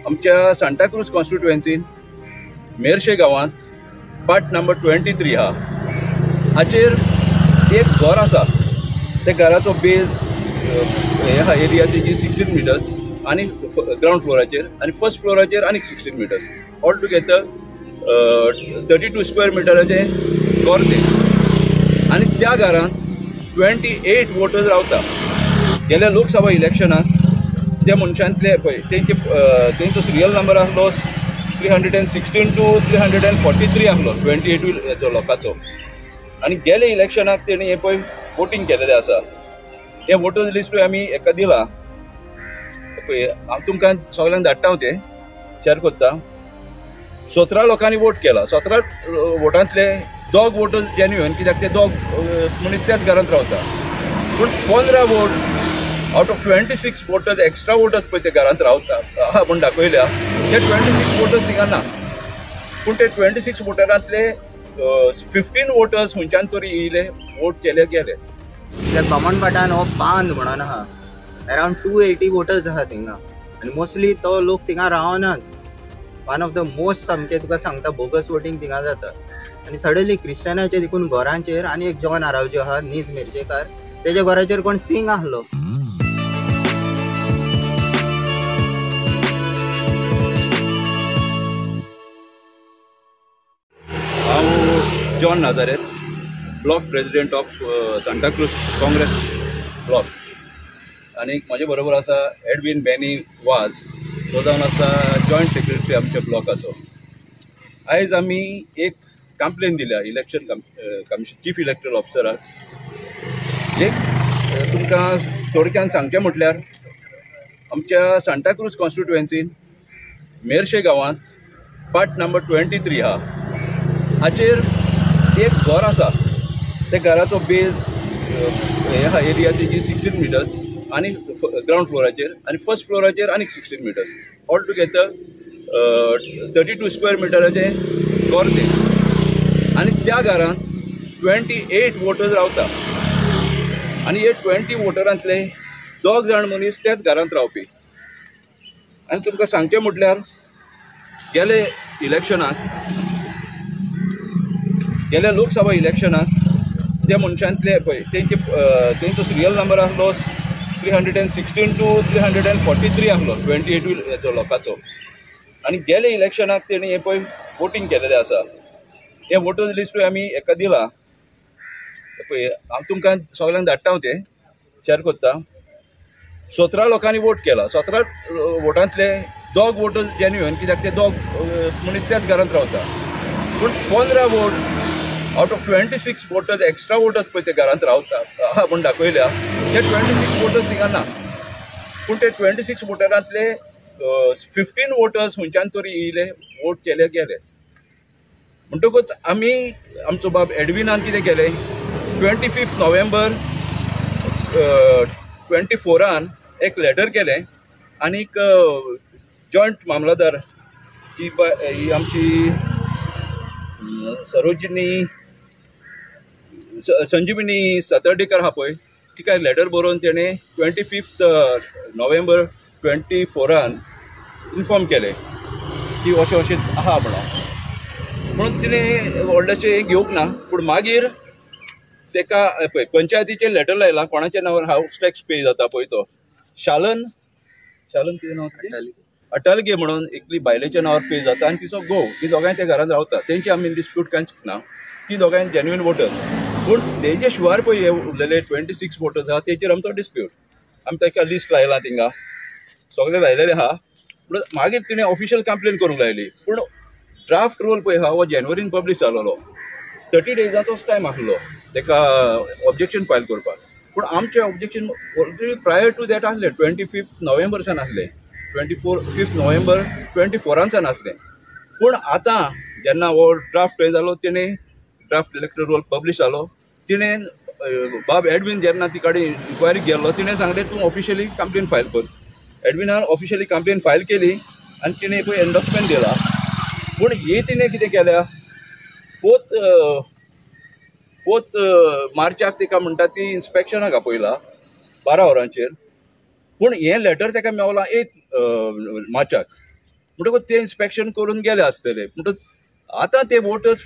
आमच्या सांताक्रूज कॉन्स्टिट्युएन्सीन मेर्शे गांवांत part number 23 हा हाचेर एक घर आसा. त्या घराचो बेज हे हा एरिया तेजी 16 मिटर्स आणि ग्राउंड फ्लोराचेर आणि फर्स्ट फ्लोराचेर आनीक 16 मिटर्स ऑल टुगेदर 32 स्क्वेअर मिटराचें घर तें. आणि त्या घरांत 28 वोटर्स रावता. गेल्या लोकसभा इलेक्शनाक त्या मनशांतले पळय तेंचो सिरियल नंबर आसलो 316 to 343 आसलो 28 लोकांचो. आणि गेल्या इलेक्शनाक तेणी हे पळय वोटींग केलेलें आसा. हे वोटर्स लिस्टूय आमी एका दिला पळय. हांव तुमकां सगळ्यांक धाडटा. हांव तें शेअर करता. 17 लोकांनी वोट केला. 17 वोटांतले दोग वोटर्स जेन्युइन, कित्याक ते दोग मनीस त्याच घरांत रावता. पूण 15 vote out of 26 voters extra voters पळय ते घरांत रावता म्हूण दाखयल्या. ते 26 वोटर्स थिंगा ना. पूण ते 26 वोटरांतले 15 वोटर्स खंयच्यान तरी येयले, वोट केले गेले. त्या कॉमनपाटान हो बांद म्हणून आहा. अरावंड 280 वोटर्स आहा थिंगा. आनी मोस्टली तो लोक थिंगा रावनाच. वन ऑफ द मोस्ट सामकें तुका सांगता बोगस वोटींग थिंगा जाता. आनी सडनली क्रिस्टियनाचे देखून घरांचेर आनी एक जॉन आरावजे आहा नीज मेर्शेकार, तेज्या घराचेर कोण सिंग आसलो. John Nazareth, block president of Santacruz Congress block. आणि माझे बरोबर आसा एडविन बेनी वाज, तो जावन आसा जॉयंट सेक्रेटरी आमच्या ब्लॉकाचो. आयज आमी एक कंप्लेन दिल्या इलेक्शन कमिशन चीफ इलेक्टरल ऑफिसराक. एक तुमकां थोडक्यान सांगचें म्हटल्यार आमच्या सांताक्रूज कॉन्स्टिट्युएन्सीन मेर्शे गांवांत पार्ट नंबर 23 हा हाचेर एक घर आसा. त्या घराचो बेज हे हा एरिया तेजी 16 मिटर्स आणि ग्राउंड फ्लोराचेर आणि फर्स्ट फ्लोराचेर आनीक 16 मिटर्स ऑल टुगेदर 32 स्क्वेअर मिटराचें घर तें. आणि त्या घरांत 28 वोटर्स रावता. आणि हे 20 वोटरांतले दोग जाण मनीस त्याच घरांत रावपी. आनी तुमकां सांगचें म्हटल्यार गेले गेल्या लोकसभा इलेक्शनाक त्या मनशांतले पळय तेंचो सिरियल नंबर आसलो 316 to 343 आसलो 28 लोकांचो. आणि गेल्या इलेक्शनाक तेणी हे पळय वोटींग केलेलें आसा. हे वोटर्स लिस्टूय आमी एका दिला पळय. हांव तुमकां सगळ्यांक धाडटा. हांव तें शेअर करता. 17 लोकांनी वोट केला. 17 वोटांतले दोग वोटर्स जेन्युइन, कित्याक ते दोग मनीस त्याच घरांत रावता. पूण 15 vote out of 26 voters extra voters पळय ते घरांत रावता म्हूण दाखयल्या. ते 26 वोटर्स थिंगा ना. पूण ते 26 वोटरांतले 15 वोटर्स खंयच्यान तरी येयले, वोट केले गेले. म्हणटकूच आमी आमचो बाब एडविनान कितें केलें, 25 नोव्हेंबर 24 एक लेटर केलें. आनीक जॉयंट मामलादार ही आमची संजीवनी सातर्डेकर आहा पळय, तिका लेटर बरोवन तेणें 25 नोव्हेंबर 24 इन्फॉर्म केलें की अशें अशें आहा म्हणून तिणें व्हडलेशें घेवंक ना. पूण मागीर तेका पळय पंचायतीचें लेटर लायलां. कोणाच्या नांवार हाऊस टॅक्स पे जाता पळय तो शालन कितें नांव अटलगे म्हणून एकली बायलेच्या नांवार पे जाता. आनी तिचो घोव, ती दोगांय त्या घरांत रावता. तेंची आमी डिस्प्यूट कांयच ना. ती दोगांय जेन्युइन वोटर्स. पूण तेजे शिवार पळय हे उरलेले 26 वोटर्स आहा तेचेर आमचो डिस्प्यूट. आमी ताका लिस्ट लायला थिंगा सगळे लायलेले आहा. पूण मागीर तिणें ऑफिशियल कंप्लेन करूंक लायली. पूण ड्राफ्ट रोल पळय हा हो जानेवारीन पब्लीश जालोलो. 30 डेजाचोच टायम आसलो ताका ऑब्जेक्शन फायल करपाक. पूण आमचें objection already prior to that आसलें. 25 नोव्हेंबरसान आसलें. 25 नोव्हेंबर 24 आसलें. पूण आतां जेन्ना हो ड्राफ्ट जालो, तिणें ड्राफ्ट इलेक्टरल रोल पब्लीश जालो, तिणें बाब एडविन जेन्ना ती कडेन इन्क्वायरीक गेल्लो, तिणें सांगलें तूं ऑफिशियली कंप्लेन फायल कर. एडविनान ऑफिशियली कंप्लेन फायल केली आनी तिणें पळय एन्डोर्समेंट दिला. पूण ही तिणें कितें केल्या, 4 मार्चाक तिका म्हणटा ती इन्स्पेक्शनाक आपयला 12 वरांचेर. पूण हें लेटर ताका मेवलां 8 मार्चाक. म्हणटकूच ते इन्स्पेक्शन करून गेले आसतले. म्हणटकूच आतां ते वोटर्स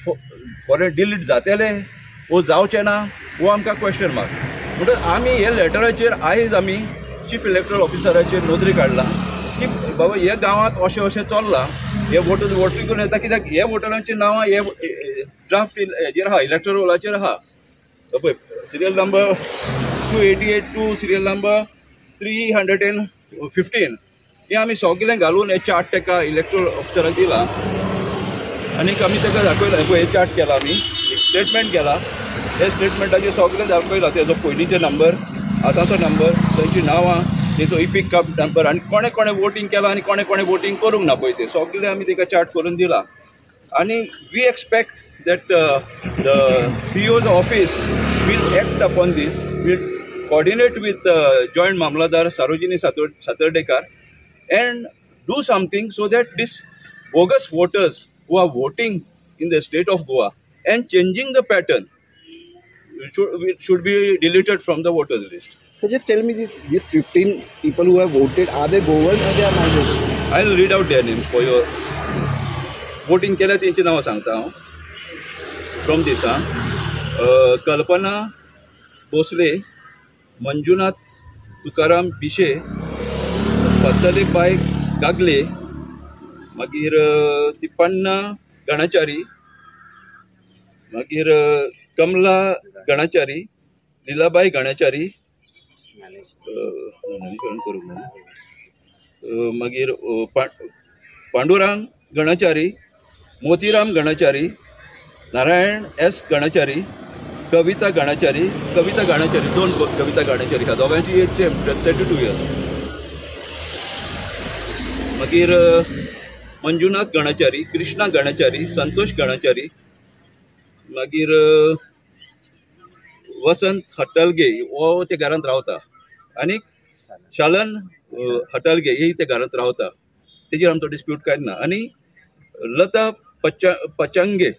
फॉरेन डिलीट जातले वो जावचे ना वो आमकां क्वेश्चन मार्क. म्हणटकूच आमी हे लेटराचेर आयज आमी चीफ इलेक्टोरल ऑफिसराचेर नोंदणी काडला की बाबा हे गांवांत अशें अशें चल्लां, हे वोटर वोटरी करून येता कित्याक हे वोटरांची नांवां हे ड्राफ्ट हेजेर आहा, इलेक्टोरल रोलाचेर आहा. पळय serial number 288 to serial number 315 हे आमी सगळें घालून हे चार्ट ताका इलेक्टोरल ऑफिसराक दिला आनीक आमी ताका दाखयला. पळय हे चार्ट केला आमी, स्टेटमेंट केला. हे स्टेटमेंटाचेर सगळें दाखयला तेजो पयलींचे नंबर, आतांचो नंबर, तांची नांवां, तेजो इपीक कार्ड नंबर आनी कोणे कोणे वोटींग केलां आनी कोणे कोणे वोटींग करूंक ना पळय ते सगळें आमी ताका चार्ट करून दिला. आनी we expect that the CEO's office will act upon this, will coordinate with Joint Mamladar Sarojini Satardekar and do something so that this bogus voters who are voting in the state of Goa and changing the pattern should be deleted from the voters list. So just tell me, these 15 people who have voted, are they Goans or they are migrants? I'll read out their names for your voting केल्या तेंची नांवां सांगता हांव. From this कल्पना भोसले, मंजुनाथ तुकाराम पिशे, पत्तलेबाई गागले, मागीर तिप्पण्णा गणाचारी, मागीर कमला गणाचारी, लीलाबाई गणाचारी, मागीर Pandurang Ganachari, Motiram Ganachari, Narayan S Ganachari, कविता गणाचारी, दोन कविता गणाचारी ह्या दोगांची एज सेम 32 इयर्स. मागीर मंजुनाथ गणाचारी, कृष्णा गणाचारी, संतोष गणाचारी, मागीर वसंत हट्टलगे हो ते घरांत रावता, आनीक शालन हट्टलगे ही ते घरांत रावता, तेजेर आमचो डिस्प्यूट कांय ना. आनी लता पचांगे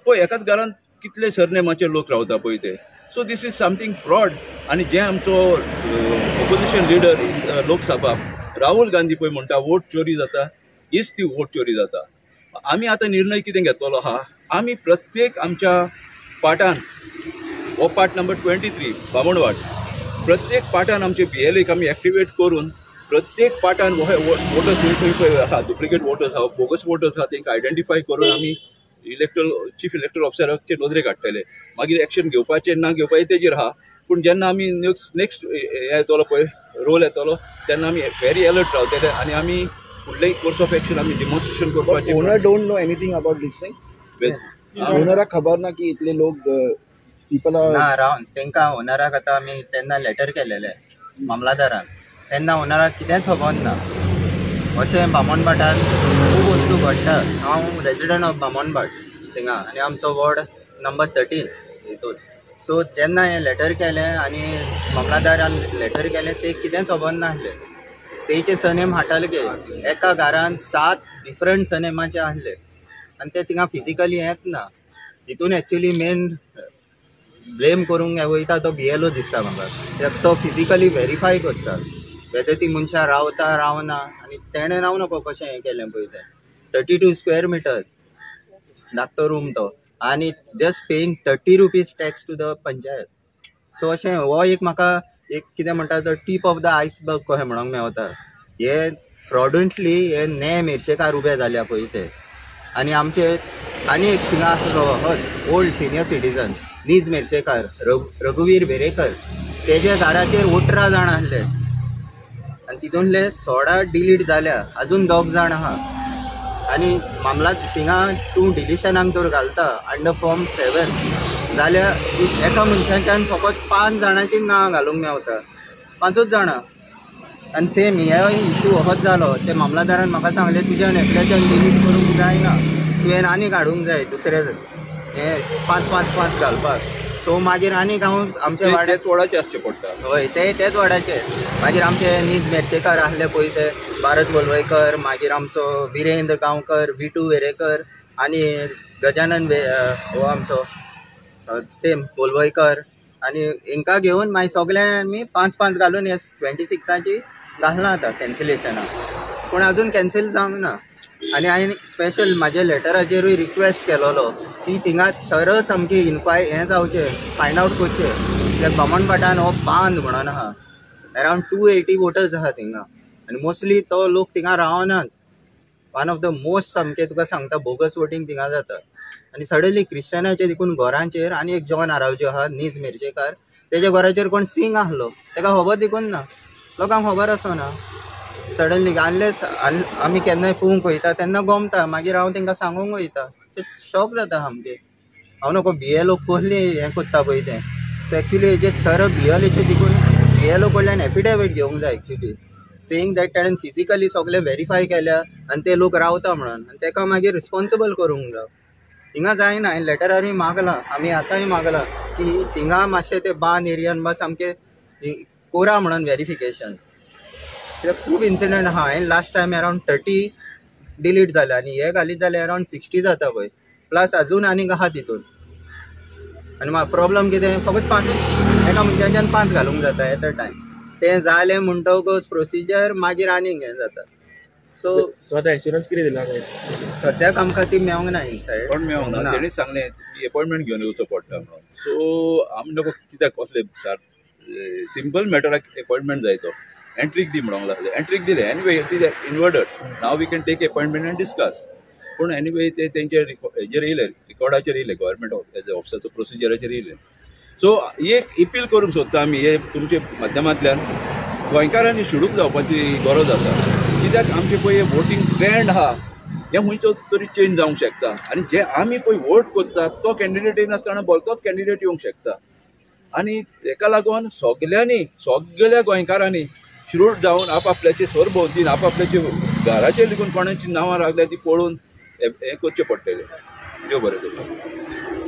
पळय एकाच घरांत कितले सरनेमाचे लोक रावता पळय ते. सो दीस इज समथींग फ्रॉड. आनी जे आमचो ऑपोजिशन लिडर लोकसभा राहुल गांधी पळय म्हणटा वोट चोरी जाता, हीच ती वोट चोरी जाता. आमी आतां निर्णय कितें घेतलो आहा, आमी प्रत्येक आमच्या पाठान हो पाठ नंबर 23 बामणवाड, प्रत्येक पाठान आमचे BLAक आमी एक्टिवेट करून प्रत्येक पाठान वोटर्स पळय आहा डुप्लिकेट वोटर्स आहा, बोगस वोटर्स आहा, तांकां आयडेंटिफाय करून आमी चीफ इलेक्टोरल ऑफिसराचे नोंदणी काडटले. मागीर एक्शन घेवपाचें ना घेवपाचें तेजेर आहा. पूण जेन्ना आमी नेक्स्ट येतलो पळय रोल येतलो तेन्ना आमी व्हेरी अलर्ट रावतले आनी आमी फुडले कोर्स ऑफ एक्शन आमी डिमॉन्स्ट्रेशन करपाचें. Owner don't know anything about this thing. ओनराक खबर ना की इतले लोक पीपल ना रावन तांकां ओनराक आतां आमी तेन्ना लेटर केलेले मामलादारान, तेन्ना ओनराक कितेंच खबर ना. अशें बामणभाटान खूब वस्तू घडटा. हांव रेजिडंट ऑफ बामणभाट थिंगा आनी आमचो वॉर्ड नंबर 13 हितून. सो जेन्ना हें लेटर केलें आनी मामलादारान लेटर केलें ते कितेंच खबर नासलें. तेचे सरनेम हाटलगे, एका घरान 7 डिफरंट सरनेमाचे आसले आनी ते थिंगा फिजिकली येत ना. हितून एक्चुली मेन ब्लेम करूंक वयता तो BLO दिसता म्हाका. कित्याक तो फिजिकली व्हेरीफाय करता वेदर ती मनशां रावता रावना. आनी तेणें राव नको कशें हें केलें पळय तें 32 स्क्वेअर मिटर धाकटो रूम तो, आनी just paying 30 rupees tax to the panchayat. So अशें हो एक म्हाका एक कितें म्हणटा तो टीप ऑफ द आयसबर्ग कशें म्हणूंक मेवता. हे फ्रॉडंटली हे ने मेर्शेकार उबे जाल्या पळय ते. आनी आमचे आनी एक थिंगा आसलो ओल्ड सिनियर सिटीजन नीज मेर्शेकार, रघुवीर वेरेकर, तेजे घराचेर 18 जाण आसले आनी तितूंतले 16 डिलीट जाल्या, अजून 2 जाण आहा. आनी मामला थिंगा तूं डिलिशनाक तर घालता अंडर फॉर्म 7 जाल्यार एका मनशाच्यान फकत 5 जाणांची नांवां घालूंक मेवता, 5च जाणां. आनी सेम हे इशू असोच जालो. ते मामलादारान म्हाका सांगलें तुज्यान एकल्याच्यान डिलीट करूंक जायना, तुवें आनी काडूंक जाय दुसरे हे 5 घालपाक. सो मागीर आनीक हांव आमच्या वाड्याच वडाचे आसचे पडटा. हय तेच वाड्याचे. मागीर आमचे नीज मेर्शेकार आसले पळय ते भारत वलवयकर, मागीर आमचो विरेंद्र गांवकर, विटू वेरेकर आनी गजानन हो आमचो सेम वलवयकर. आनी हांकां घेवन मागीर सगळ्यांनी आमी 5 घालून हे 26ची घालना आतां कॅन्सिलेशनाक. पूण अजून कॅन्सील जावंक ना. आनी हांवें स्पेशल म्हाज्या लेटराचेरूय रिक्वेस्ट केलोलो की थिंगा थर सामकी हें जावचें फायंड आवट करचें त्या गोमनपटान हो बांद म्हणून आहा अरावंड 280 वोटर्स आहा थिंगा आनी मोस्टली तो लोक थिंगा रावनाच वन ऑफ द मोस्ट सामकें तुका सांगता बोगस वोटींग थिंगा जाता आनी सडनली क्रिश्चनाचे देखून घरांचेर आनी एक जॉन आरावचे आहा नीज मेरशेकार तेज्या घराचेर कोण सिंग आहलो तेका खबर देखून ना लोकांक खबर आसना सडनली अनलेस आमी केन्नाय पळोवंक वयता तेन्ना गमता मागीर हांव तेंकां सांगूंक वयता ते शॉक जाता सामके हांव नको BLO कसली हें कोत्ता पळय तें सो एक्चुली हेजे खरं BLOचे देखून BLO कडल्यान एफिडेवीट घेवंक जाय एक्चुली सेईंग दॅट ताणें फिजिकली सगळें व्हेरीफाय केल्या आनी ते लोक रावता म्हणून आनी तेका मागीर रिस्पॉन्सिबल करूंक जाय हिंगा जायना हांवें लेटरारूय मागलां आमी आतांय मागलां की थिंगा मातशें ते बान एरियान बा सामकें कोरा म्हणून व्हेरिफिकेशन खूब इन्सिडंट आहा हांवें लास्ट टायम अरावंड 30 डिलीट जाल्या आनी हे घालीत जाल्यार अरावंड 60 जाता पळय प्लस अजून आनीक आहा तितून आनी म्हाका प्रॉब्लम कितें फकत 5 एका मनशाच्यान 5 घालूंक जाता एट अ टायम तें जालें म्हणटकच प्रोसिजर मागीर आनीक हें जाता सो आतां इन्शुरन्स कितें दिला सद्याक आमकां ती मेळोंक ना इनसायड पण मेळोंक ना तेणी सांगलें की अपॉयंटमेंट घेवन येवचो पडटा म्हणून सो आमी नको कित्याक कसले सिंपल मॅटराक अपॉयंटमेंट जाय तो एंट्रीक दी म्हणूंक लागले एंट्रीक दिले anyway it is inverted now we can take appointment and discuss पूण एनीवे ते तेंचे हेजेर येयले रिकॉर्डाचेर येयले गव्हर्मेंट एज ऑफिसाचो प्रोसिजराचेर येयले सो एक अपील करूंक सोदता आमी हे तुमचे माध्यमांतल्यान गोंयकारांनी शिडूक जावपाची गरज आसा कित्याक आमचे पळय वोटींग ट्रेंड आहा हे खंयचो तरी चेंज जावंक शकता आनी जे आमी पळय वोट करता तो कॅन्डिडेट येनासतना भलतोच कॅन्डिडेट येवंक शकता आनी तेका लागून सगळ्या गोंयकारांनी श्रूड जावन आपआपल्याचे सरभोंवतीन आपआपल्याचे घराचेर देखून कोणाची नांवां लागल्या ती पळोवन हें करचें पडटलें देव बरें करता